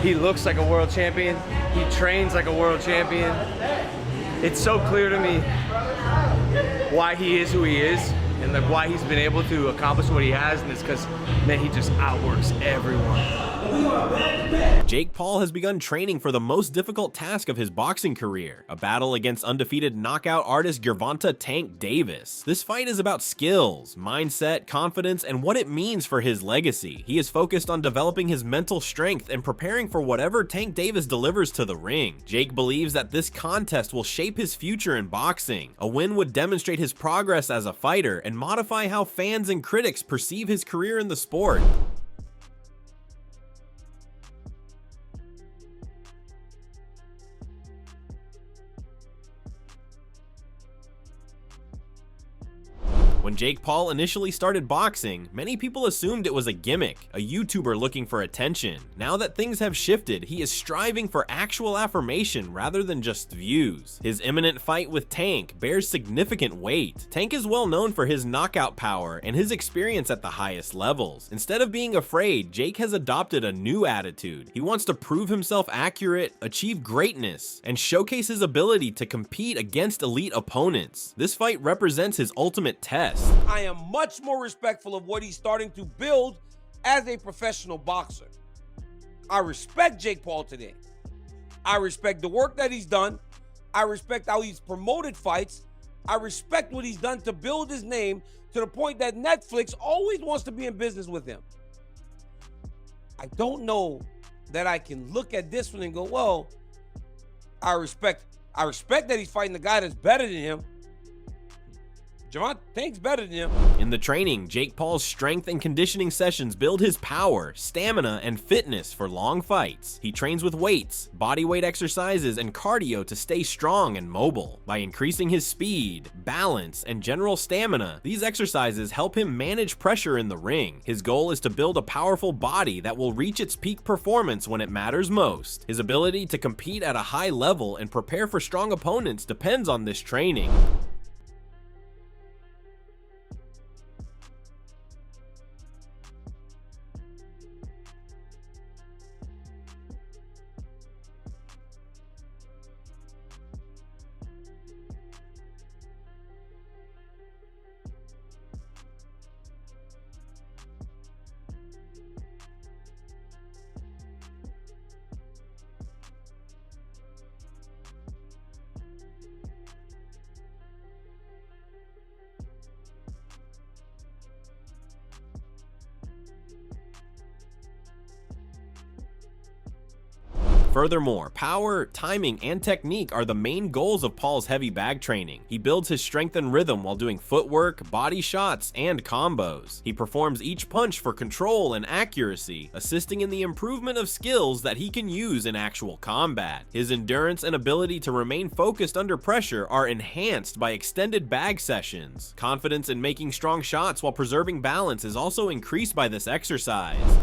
He looks like a world champion. He trains like a world champion. It's so clear to me why he is who he is and like why he's been able to accomplish what he has, and it's because, man, he just outworks everyone. Jake Paul has begun training for the most difficult task of his boxing career, a battle against undefeated knockout artist Gervonta "Tank" Davis. This fight is about skills, mindset, confidence, and what it means for his legacy. He is focused on developing his mental strength and preparing for whatever Tank Davis delivers to the ring. Jake believes that this contest will shape his future in boxing. A win would demonstrate his progress as a fighter and modify how fans and critics perceive his career in the sport. When Jake Paul initially started boxing, many people assumed it was a gimmick, a YouTuber looking for attention. Now that things have shifted, he is striving for actual affirmation rather than just views. His imminent fight with Tank bears significant weight. Tank is well known for his knockout power and his experience at the highest levels. Instead of being afraid, Jake has adopted a new attitude. He wants to prove himself accurate, achieve greatness, and showcase his ability to compete against elite opponents. This fight represents his ultimate test. I am much more respectful of what he's starting to build as a professional boxer. I respect Jake Paul today. I respect the work that he's done. I respect how he's promoted fights. I respect what he's done to build his name to the point that Netflix always wants to be in business with him. I don't know that I can look at this one and go, well, I respect that he's fighting the guy that's better than him. Gervonta, Tank's better than him. In the training, Jake Paul's strength and conditioning sessions build his power, stamina, and fitness for long fights. He trains with weights, bodyweight exercises, and cardio to stay strong and mobile. By increasing his speed, balance, and general stamina, these exercises help him manage pressure in the ring. His goal is to build a powerful body that will reach its peak performance when it matters most. His ability to compete at a high level and prepare for strong opponents depends on this training. Furthermore, power, timing, and technique are the main goals of Paul's heavy bag training. He builds his strength and rhythm while doing footwork, body shots, and combos. He performs each punch for control and accuracy, assisting in the improvement of skills that he can use in actual combat. His endurance and ability to remain focused under pressure are enhanced by extended bag sessions. Confidence in making strong shots while preserving balance is also increased by this exercise.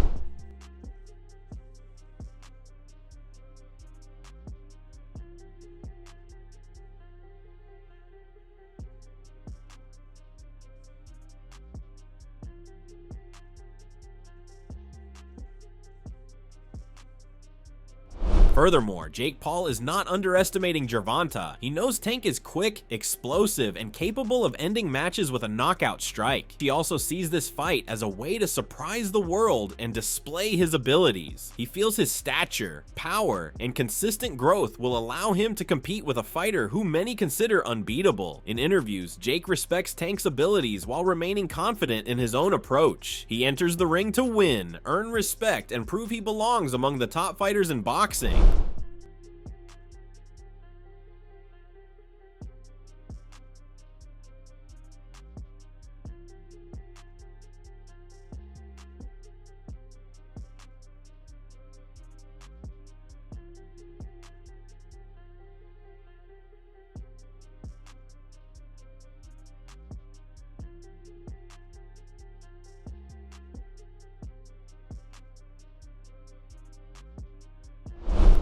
Furthermore, Jake Paul is not underestimating Gervonta. He knows Tank is quick, explosive, and capable of ending matches with a knockout strike. He also sees this fight as a way to surprise the world and display his abilities. He feels his stature, power, and consistent growth will allow him to compete with a fighter who many consider unbeatable. In interviews, Jake respects Tank's abilities while remaining confident in his own approach. He enters the ring to win, earn respect, and prove he belongs among the top fighters in boxing.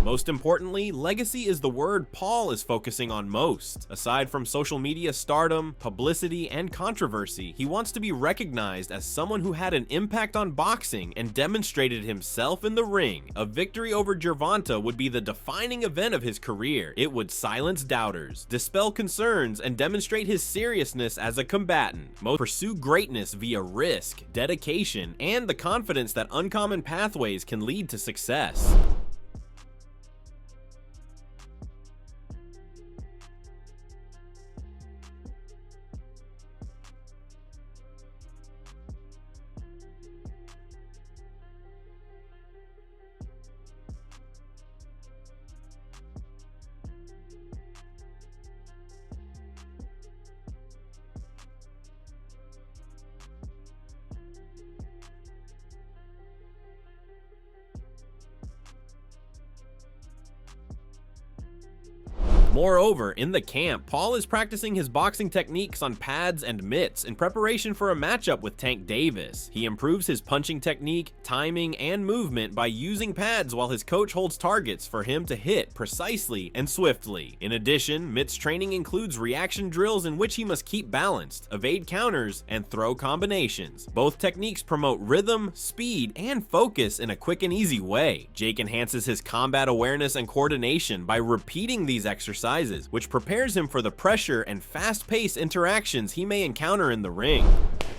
Most importantly, legacy is the word Paul is focusing on most. Aside from social media stardom, publicity, and controversy, he wants to be recognized as someone who had an impact on boxing and demonstrated himself in the ring. A victory over Gervonta would be the defining event of his career. It would silence doubters, dispel concerns, and demonstrate his seriousness as a combatant. Most pursue greatness via risk, dedication, and the confidence that uncommon pathways can lead to success. Moreover, in the camp, Paul is practicing his boxing techniques on pads and mitts in preparation for a matchup with Tank Davis. He improves his punching technique, timing, and movement by using pads while his coach holds targets for him to hit precisely and swiftly. In addition, Mitt's training includes reaction drills in which he must keep balanced, evade counters, and throw combinations. Both techniques promote rhythm, speed, and focus in a quick and easy way. Jake enhances his combat awareness and coordination by repeating these exercises, which prepares him for the pressure and fast-paced interactions he may encounter in the ring.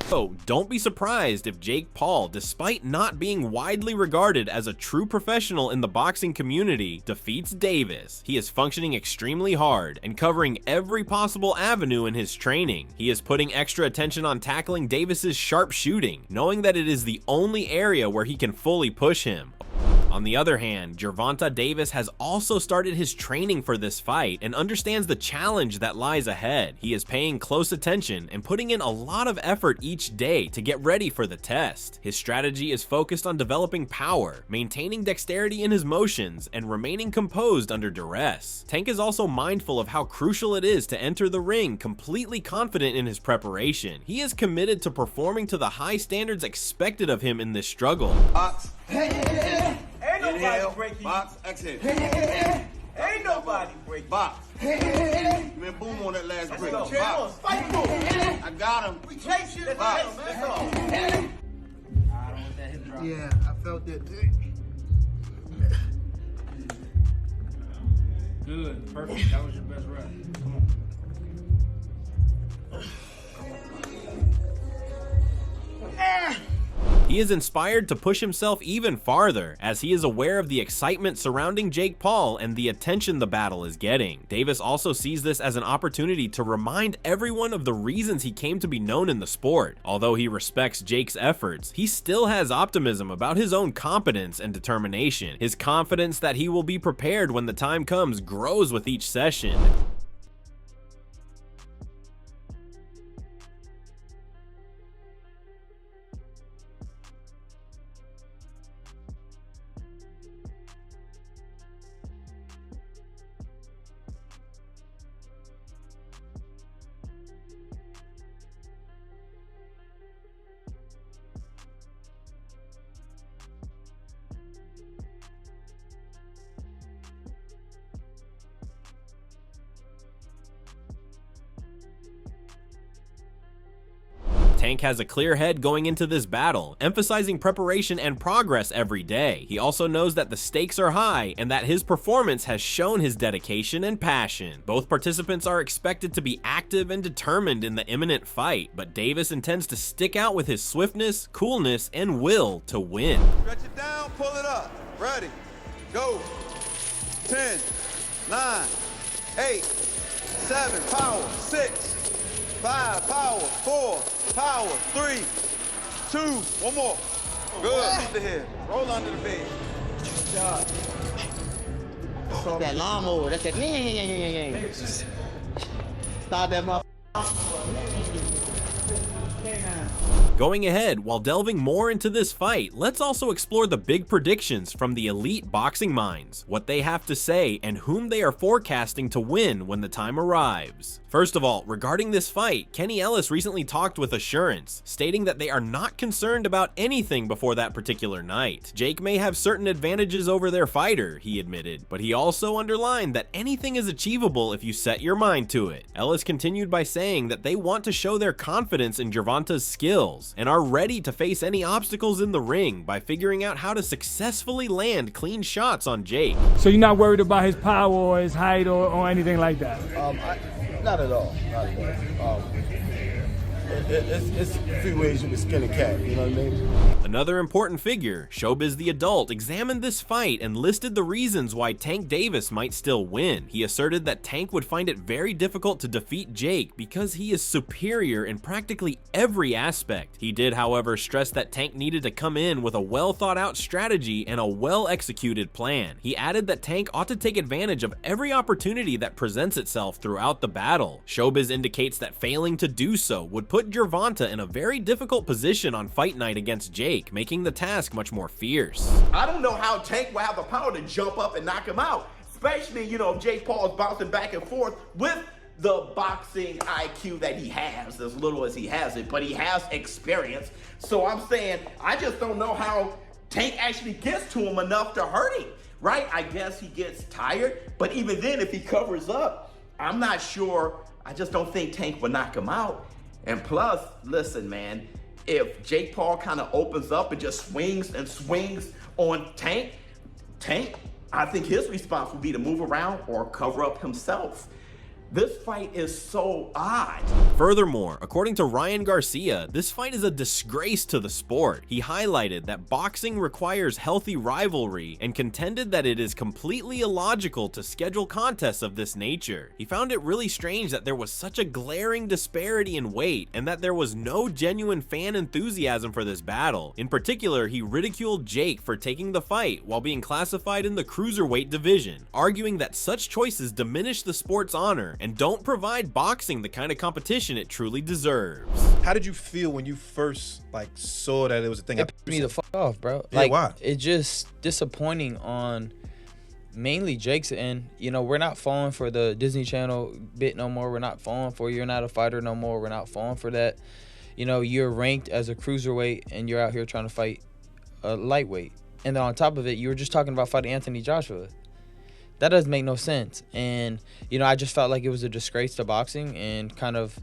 So, don't be surprised if Jake Paul, despite not being widely regarded as a true professional in the boxing community, defeats Davis. He is functioning extremely hard and covering every possible avenue in his training. He is putting extra attention on tackling Davis's sharp shooting, knowing that it is the only area where he can fully push him. On the other hand, Gervonta Davis has also started his training for this fight and understands the challenge that lies ahead. He is paying close attention and putting in a lot of effort each day to get ready for the test. His strategy is focused on developing power, maintaining dexterity in his motions, and remaining composed under duress. Tank is also mindful of how crucial it is to enter the ring completely confident in his preparation. He is committed to performing to the high standards expected of him in this struggle. Ain't nobody breaking. Box, exhale. Ain't nobody breaking. Box. Man, boom on that last break. Go. Box. Fight for it. I got him. We take shit. Box. Yeah, I felt that. Good, perfect. That was your best rep. Come on. He is inspired to push himself even farther, as he is aware of the excitement surrounding Jake Paul and the attention the battle is getting. Davis also sees this as an opportunity to remind everyone of the reasons he came to be known in the sport. Although he respects Jake's efforts, he still has optimism about his own competence and determination. His confidence that he will be prepared when the time comes grows with each session. Tank has a clear head going into this battle, emphasizing preparation and progress every day. He also knows that the stakes are high and that his performance has shown his dedication and passion. Both participants are expected to be active and determined in the imminent fight, but Davis intends to stick out with his swiftness, coolness, and will to win. Stretch it down, pull it up. Ready, go. 10, 9, 8, 7, power, 6, 5, power, 4, power, 3, 2, one more. Good, keep the head. Roll under the bed. Good job. That lawnmower, that's that. Start that motherfucker. Going ahead, while delving more into this fight, let's also explore the big predictions from the elite boxing minds, what they have to say, and whom they are forecasting to win when the time arrives. First of all, regarding this fight, Kenny Ellis recently talked with assurance, stating that they are not concerned about anything before that particular night. Jake may have certain advantages over their fighter, he admitted, but he also underlined that anything is achievable if you set your mind to it. Ellis continued by saying that they want to show their confidence in Gervonta's skills and are ready to face any obstacles in the ring by figuring out how to successfully land clean shots on Jake. So you're not worried about his power or his height or anything like that? Not at all. Not at all. It's a few ways you can skin a cat, you know what I mean? Another important figure, Showbiz the Adult, examined this fight and listed the reasons why Tank Davis might still win. He asserted that Tank would find it very difficult to defeat Jake because he is superior in practically every aspect. He did, however, stress that Tank needed to come in with a well-thought-out strategy and a well-executed plan. He added that Tank ought to take advantage of every opportunity that presents itself throughout the battle. Showbiz indicates that failing to do so would put Gervonta in a very difficult position on fight night against Jake, making the task much more fierce. I don't know how Tank will have the power to jump up and knock him out, especially, you know, if Jake Paul is bouncing back and forth with the boxing IQ that he has, as little as he has it, but he has experience. So I'm saying, I just don't know how Tank actually gets to him enough to hurt him, right? I guess he gets tired, but even then, if he covers up, I'm not sure. I just don't think Tank will knock him out. And plus, listen, man, if Jake Paul kind of opens up and just swings and swings on Tank, I think his response would be to move around or cover up himself. This fight is so odd. Furthermore, according to Ryan Garcia, this fight is a disgrace to the sport. He highlighted that boxing requires healthy rivalry and contended that it is completely illogical to schedule contests of this nature. He found it really strange that there was such a glaring disparity in weight and that there was no genuine fan enthusiasm for this battle. In particular, he ridiculed Jake for taking the fight while being classified in the cruiserweight division, arguing that such choices diminish the sport's honor and don't provide boxing the kind of competition it truly deserves. How did you feel when you first saw that it was a thing? It pissed me the fuck off, bro. Yeah, why? It's just disappointing on mainly Jake's end. You know, we're not falling for the Disney Channel bit no more. We're not falling for you're not a fighter no more. We're not falling for that. You know, you're ranked as a cruiserweight and you're out here trying to fight a lightweight. And then on top of it, you were just talking about fighting Anthony Joshua. That doesn't make no sense. And, you know, I just felt like it was a disgrace to boxing and kind of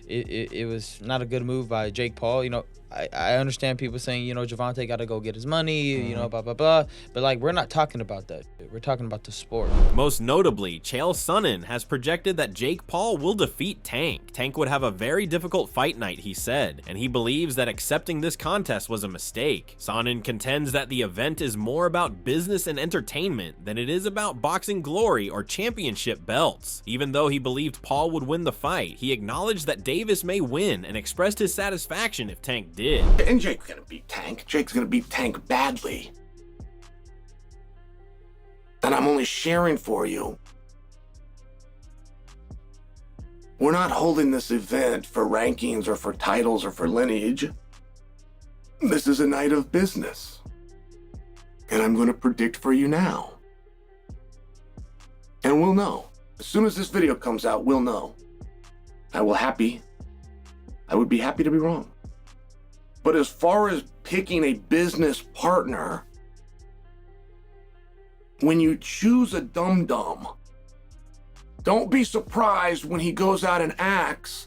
it was not a good move by Jake Paul. You know, I understand people saying, you know, Gervonta got to go get his money, you know, blah, blah, blah. But, like, we're not talking about that. We're talking about the sport. Most notably, Chael Sonnen has projected that Jake Paul will defeat Tank. Tank would have a very difficult fight night, he said, and he believes that accepting this contest was a mistake. Sonnen contends that the event is more about business and entertainment than it is about boxing glory or championship belts. Even though he believed Paul would win the fight, he acknowledged that Davis may win and expressed his satisfaction if Tank did. And Jake's gonna beat Tank. Jake's gonna beat Tank badly. And I'm only sharing for you. We're not holding this event for rankings or for titles or for lineage. This is a night of business. And I'm gonna predict for you now. And we'll know. As soon as this video comes out, we'll know. I would be happy to be wrong. But as far as picking a business partner, when you choose a dum-dum, don't be surprised when he goes out and acts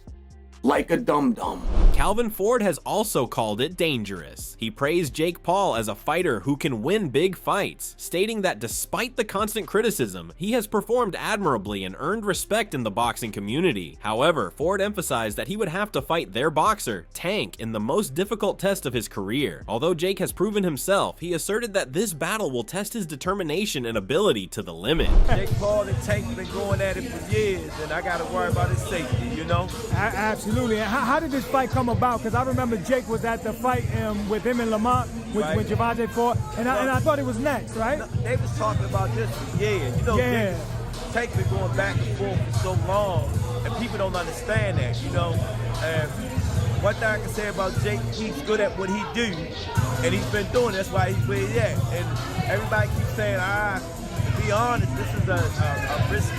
like a dum-dum. Calvin Ford has also called it dangerous. He praised Jake Paul as a fighter who can win big fights, stating that despite the constant criticism, he has performed admirably and earned respect in the boxing community. However, Ford emphasized that he would have to fight their boxer, Tank, in the most difficult test of his career. Although Jake has proven himself, he asserted that this battle will test his determination and ability to the limit. Jake Paul and Tank have been going at it for years, and I got to worry about his safety, you know? Absolutely. And how did this fight come about? Because I remember Jake was at the fight with him and Lamont when Gervonta fought, and I thought it was next, right? No, they was talking about this for years. You know, Tank been going back and forth for so long, and people don't understand that, you know? And one thing I can say about Jake, he's good at what he do, and he's been doing it. That's why he's where he's at. And everybody keeps saying, to be honest, this is a risky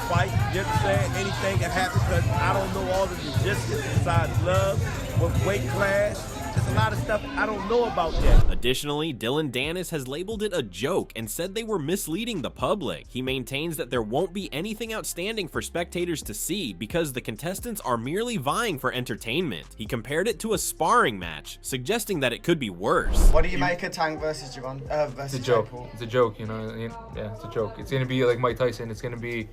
fight. You understand? Anything can happen because I don't know all the logistics besides love, with weight class. There's a lot of stuff I don't know about yet. Additionally, Dylan Dennis has labeled it a joke and said they were misleading the public. He maintains that there won't be anything outstanding for spectators to see because the contestants are merely vying for entertainment. He compared it to a sparring match, suggesting that it could be worse. What do you make of Tank versus Gervonta? It's a joke. It's a joke, you know. Yeah, it's a joke. It's gonna be like Mike Tyson. It's gonna be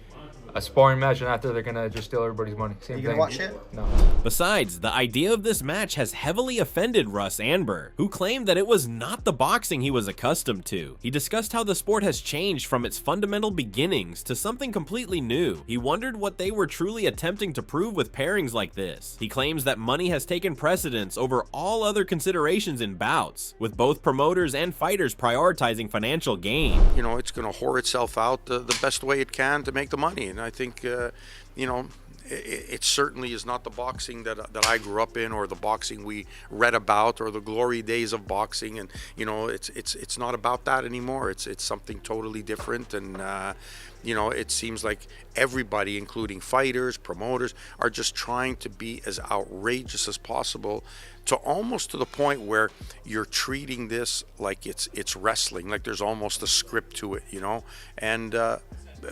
a sparring match, and after they're gonna just steal everybody's money. Same Are you thing. gonna watch it? No. Besides, the idea of this match has heavily offended Russ Anber, who claimed that it was not the boxing he was accustomed to. He discussed how the sport has changed from its fundamental beginnings to something completely new. He wondered what they were truly attempting to prove with pairings like this. He claims that money has taken precedence over all other considerations in bouts, with both promoters and fighters prioritizing financial gain. You know, it's going to whore itself out the best way it can to make the money. And I think, you know, it certainly is not the boxing that I grew up in, or the boxing we read about, or the glory days of boxing. And you know, it's not about that anymore. It's something totally different. And you know, it seems like everybody, including fighters, promoters, are just trying to be as outrageous as possible, to almost to the point where you're treating this like it's wrestling, like there's almost a script to it, you know. And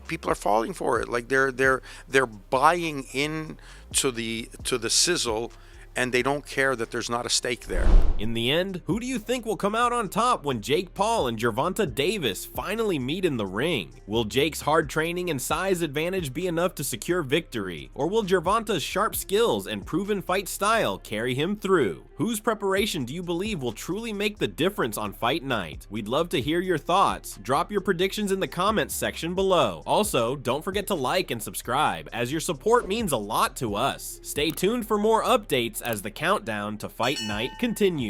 people are falling for it. Like they're buying in to the sizzle, and they don't care that there's not a stake there. In the end, who do you think will come out on top when Jake Paul and Gervonta Davis finally meet in the ring? Will Jake's hard training and size advantage be enough to secure victory, or will Gervonta's sharp skills and proven fight style carry him through? Whose preparation do you believe will truly make the difference on fight night? We'd love to hear your thoughts. Drop your predictions in the comments section below. Also, don't forget to like and subscribe, as your support means a lot to us. Stay tuned for more updates as the countdown to fight night continues.